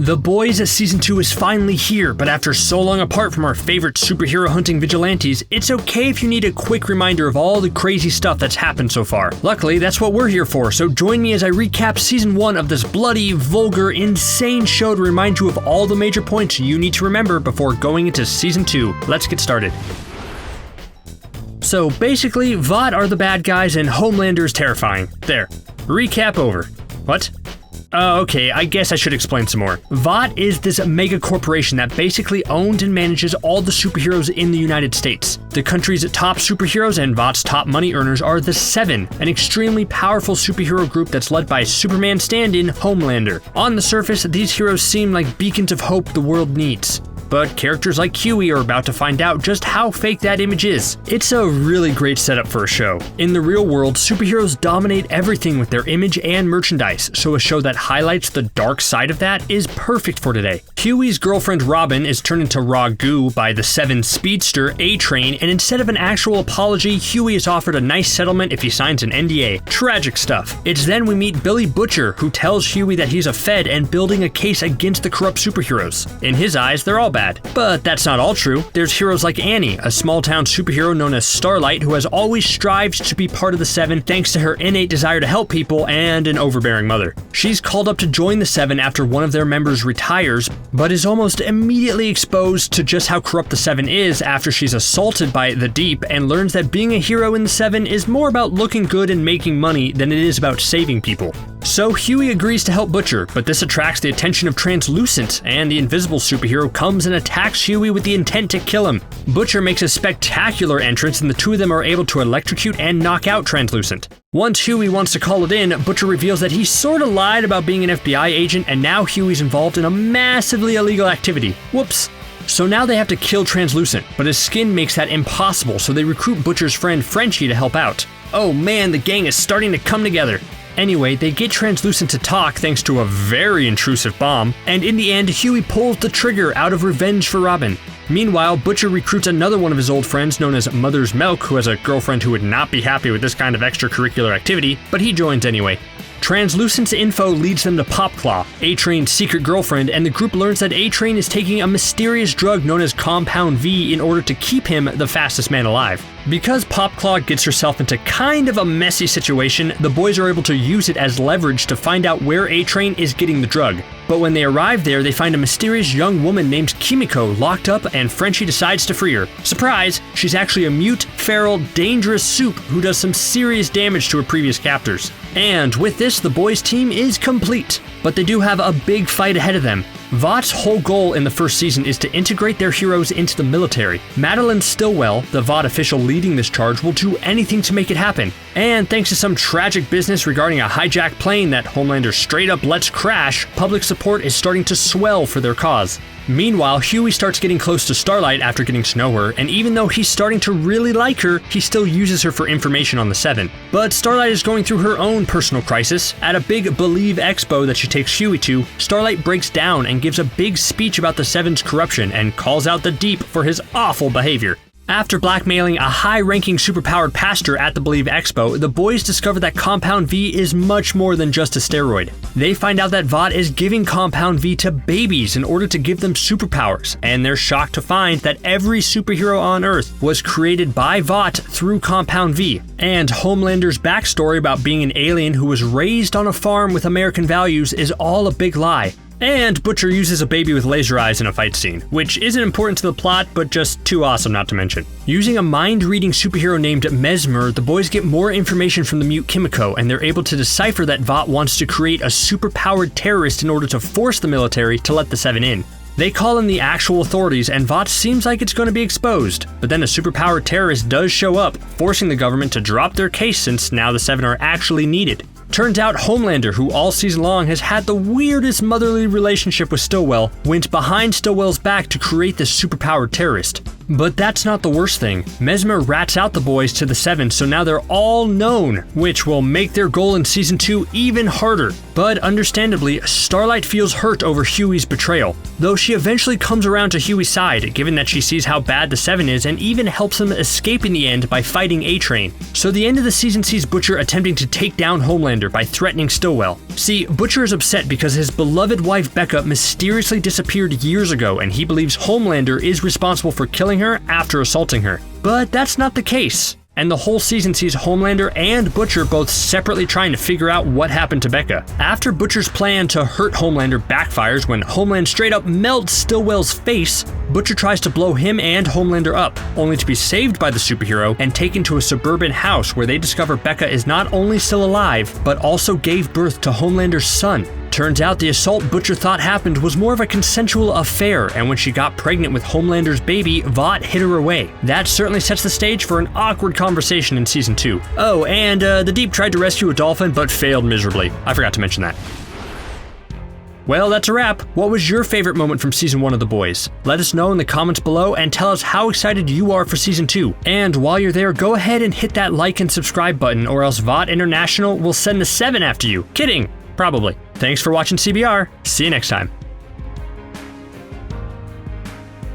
The Boys Season 2 is finally here, but after so long apart from our favorite superhero hunting vigilantes, it's okay if you need a quick reminder of all the crazy stuff that's happened so far. Luckily, that's what we're here for, so join me as I recap Season 1 of this bloody, vulgar, insane show to remind you of all the major points you need to remember before going into Season 2. Let's get started. So basically, Vought are the bad guys and Homelander is terrifying. There. Recap over. What? Okay, I guess I should explain some more. Vought is this mega corporation that basically owns and manages all the superheroes in the United States. The country's top superheroes and Vought's top money earners are the Seven, an extremely powerful superhero group that's led by Superman stand-in Homelander. On the surface, these heroes seem like beacons of hope the world needs. But characters like Hughie are about to find out just how fake that image is. It's a really great setup for a show. In the real world, superheroes dominate everything with their image and merchandise, so a show that highlights the dark side of that is perfect for today. Hughie's girlfriend Robin is turned into raw goo by the Seven speedster A-Train, and instead of an actual apology, Hughie is offered a nice settlement if he signs an NDA. Tragic stuff. It's then we meet Billy Butcher, who tells Hughie that he's a Fed and building a case against the corrupt superheroes. In his eyes, they're all bad. But that's not all true. There's heroes like Annie, a small-town superhero known as Starlight who has always strived to be part of the Seven thanks to her innate desire to help people and an overbearing mother. She's called up to join the Seven after one of their members retires, but is almost immediately exposed to just how corrupt the Seven is after she's assaulted by the Deep and learns that being a hero in the Seven is more about looking good and making money than it is about saving people. So Hughie agrees to help Butcher, but this attracts the attention of Translucent, and the invisible superhero comes and attacks Hughie with the intent to kill him. Butcher makes a spectacular entrance and the two of them are able to electrocute and knock out Translucent. Once Hughie wants to call it in, Butcher reveals that he sorta lied about being an FBI agent and now Hughie's involved in a massively illegal activity. Whoops. So now they have to kill Translucent, but his skin makes that impossible, so they recruit Butcher's friend Frenchie to help out. Oh man, the gang is starting to come together. Anyway, they get Translucent to talk thanks to a very intrusive bomb, and in the end, Hughie pulls the trigger out of revenge for Robin. Meanwhile, Butcher recruits another one of his old friends known as Mother's Milk, who has a girlfriend who would not be happy with this kind of extracurricular activity, but he joins anyway. Translucent's info leads them to Popclaw, A-Train's secret girlfriend, and the group learns that A-Train is taking a mysterious drug known as Compound V in order to keep him the fastest man alive. Because Popclaw gets herself into kind of a messy situation, the boys are able to use it as leverage to find out where A-Train is getting the drug. But when they arrive there, they find a mysterious young woman named Kimiko locked up and Frenchie decides to free her. Surprise, she's actually a mute, feral, dangerous soup who does some serious damage to her previous captors. And with this, the boys' team is complete. But they do have a big fight ahead of them. Vought's whole goal in the first season is to integrate their heroes into the military. Madeline Stillwell, the Vought official leading this charge, will do anything to make it happen. And thanks to some tragic business regarding a hijacked plane that Homelander straight up lets crash, public support is starting to swell for their cause. Meanwhile, Hughie starts getting close to Starlight after getting to know her, and even though he's starting to really like her, he still uses her for information on the Seven. But Starlight is going through her own personal crisis. At a big Believe Expo that she takes Hughie to, Starlight breaks down and gives a big speech about the Seven's corruption and calls out the Deep for his awful behavior. After blackmailing a high-ranking superpowered pastor at the Believe Expo, the boys discover that Compound V is much more than just a steroid. They find out that Vought is giving Compound V to babies in order to give them superpowers, and they're shocked to find that every superhero on Earth was created by Vought through Compound V. And Homelander's backstory about being an alien who was raised on a farm with American values is all a big lie. And Butcher uses a baby with laser eyes in a fight scene, which isn't important to the plot, but just too awesome not to mention. Using a mind-reading superhero named Mesmer, the boys get more information from the mute Kimiko, and they're able to decipher that Vought wants to create a superpowered terrorist in order to force the military to let the Seven in. They call in the actual authorities, and Vought seems like it's going to be exposed, but then a superpowered terrorist does show up, forcing the government to drop their case since now the Seven are actually needed. Turns out Homelander, who all season long has had the weirdest motherly relationship with Stillwell, went behind Stillwell's back to create this superpowered terrorist. But that's not the worst thing. Mesmer rats out the boys to the Seven, so now they're all known, which will make their goal in Season 2 even harder. But understandably, Starlight feels hurt over Hughie's betrayal, though she eventually comes around to Hughie's side, given that she sees how bad the Seven is and even helps him escape in the end by fighting A-Train. So the end of the season sees Butcher attempting to take down Homelander by threatening Stillwell. See, Butcher is upset because his beloved wife Becca mysteriously disappeared years ago, and he believes Homelander is responsible for killing her after assaulting her. But that's not the case. And the whole season sees Homelander and Butcher both separately trying to figure out what happened to Becca. After Butcher's plan to hurt Homelander backfires when Homelander straight up melts Stillwell's face, Butcher tries to blow him and Homelander up, only to be saved by the superhero and taken to a suburban house where they discover Becca is not only still alive, but also gave birth to Homelander's son. Turns out the assault Butcher thought happened was more of a consensual affair, and when she got pregnant with Homelander's baby, Vought hid her away. That certainly sets the stage for an awkward conversation in Season 2. Oh, and the Deep tried to rescue a dolphin, but failed miserably. I forgot to mention that. Well, that's a wrap. What was your favorite moment from Season 1 of The Boys? Let us know in the comments below and tell us how excited you are for Season 2. And while you're there, go ahead and hit that like and subscribe button, or else Vought International will send the 7 after you. Kidding! Probably. Thanks for watching CBR. See you next time.